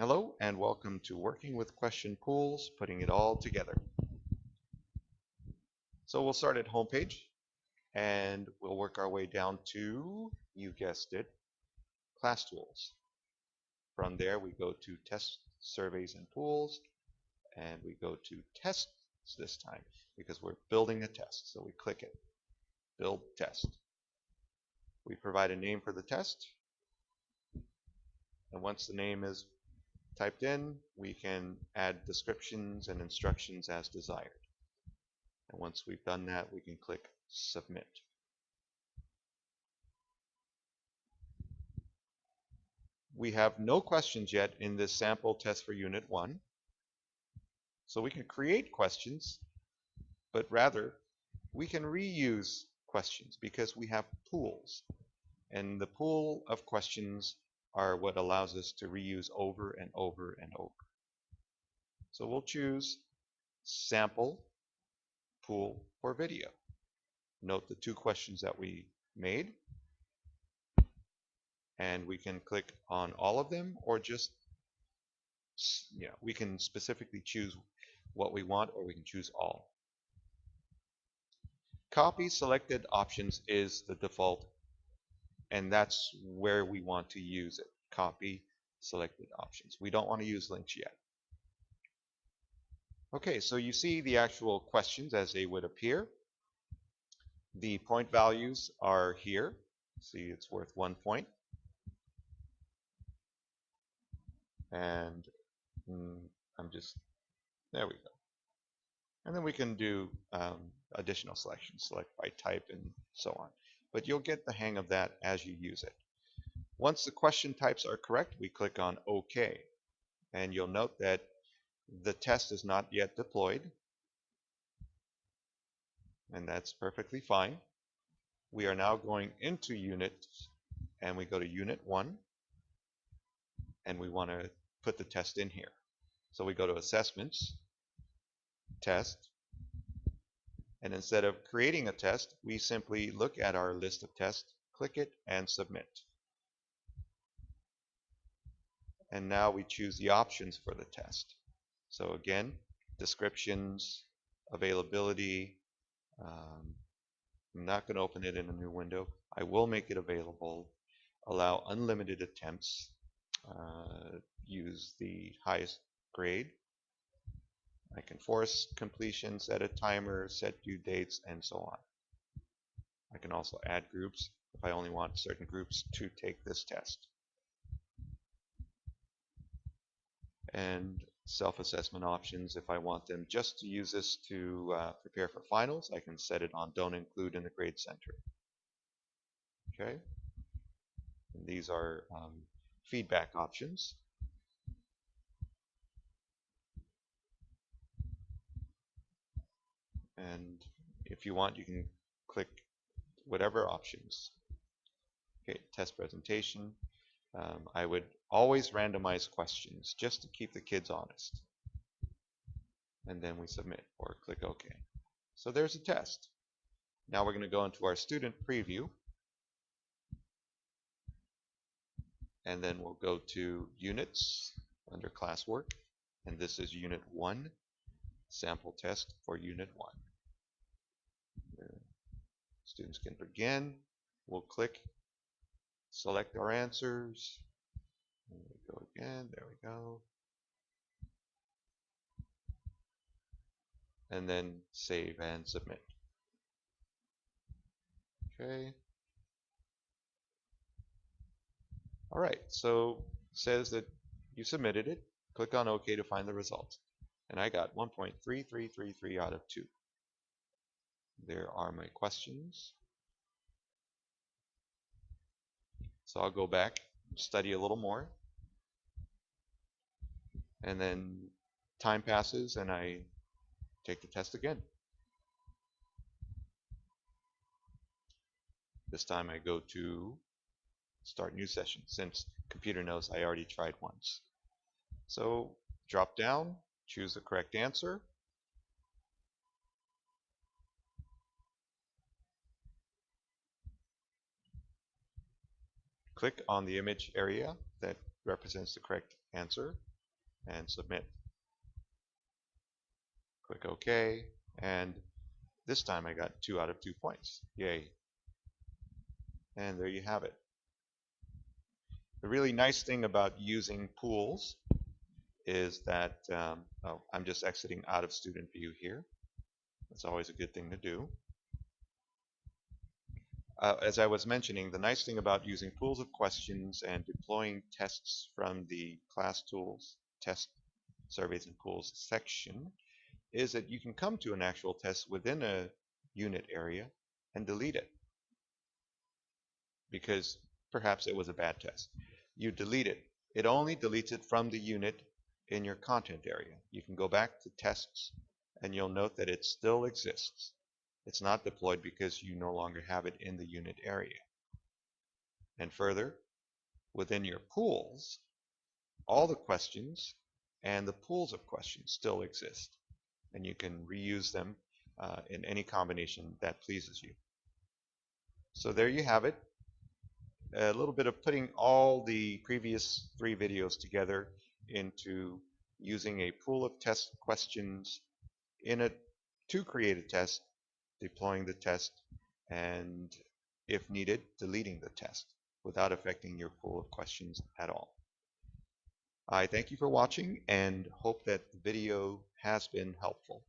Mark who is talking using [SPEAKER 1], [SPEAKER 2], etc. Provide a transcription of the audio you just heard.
[SPEAKER 1] Hello and welcome to Working with Question Pools, putting it all together. So we'll start at homepage and we'll work our way down to, you guessed it, class tools. From there we go to test surveys and pools and we go to tests this time because we're building a test. So we click it, build test. We provide a name for the test, and once the name is typed in, we can add descriptions and instructions as desired. And once we've done that, we can click Submit. We have no questions yet in this sample test for Unit 1. So we can create questions, but rather we can reuse questions because we have pools. And the pool of questions are what allows us to reuse over and over and over. So we'll choose Sample Pool for Video. Note the two questions that we made. And we can click on all of them or just, we can specifically choose what we want or we can choose all. Copy selected options is the default, and that's where we want to use it. Copy selected options. We don't want to use links yet. Okay, so you see the actual questions as they would appear. The point values are here. See, it's worth 1 point. And there we go. And then we can do additional selections, select by type and so on. But you'll get the hang of that as you use it. Once the question types are correct, we click on OK. And you'll note that the test is not yet deployed. And that's perfectly fine. We are now going into Units, and we go to Unit 1. And we want to put the test in here. So we go to Assessments, Test, and instead of creating a test, we simply look at our list of tests, click it, and submit. And now we choose the options for the test. So again, descriptions, availability. I'm not going to open it in a new window. I will make it available. Allow unlimited attempts. Use the highest grade. I can force completion, set a timer, set due dates, and so on. I can also add groups if I only want certain groups to take this test. And self-assessment options, if I want them just to use this to prepare for finals, I can set it on don't include in the grade center. Okay. And these are feedback options. And if you want, you can click whatever options. Okay, test presentation. I would always randomize questions just to keep the kids honest. And then we submit or click OK. So there's a test. Now we're going to go into our student preview. And then we'll go to Units under Classwork. And this is Unit 1, sample test for Unit 1. Students can begin. We'll click, select our answers. There we go again. There we go. And then save and submit. Okay. All right. So it says that you submitted it. Click on OK to find the results. And I got 1.3333 out of 2. There are my questions. So I'll go back, study a little more. And then time passes and I take the test again. This time I go to start new session since computer knows I already tried once. So drop down, choose the correct answer. Click on the image area that represents the correct answer and submit. Click OK, and this time I got 2 out of 2 points. Yay. And there you have it. The really nice thing about using pools is that, oh, I'm just exiting out of student view here. That's always a good thing to do. As I was mentioning, the nice thing about using pools of questions and deploying tests from the class tools, test, surveys, and pools section is that you can come to an actual test within a unit area and delete it because perhaps it was a bad test. You delete it. It only deletes it from the unit in your content area. You can go back to tests and you'll note that it still exists. It's not deployed because you no longer have it in the unit area. And further, within your pools, all the questions and the pools of questions still exist. And you can reuse them in any combination that pleases you. So there you have it. A little bit of putting all the previous 3 videos together into using a pool of test questions to create a test, deploying the test, and if needed, deleting the test without affecting your pool of questions at all. I thank you for watching and hope that the video has been helpful.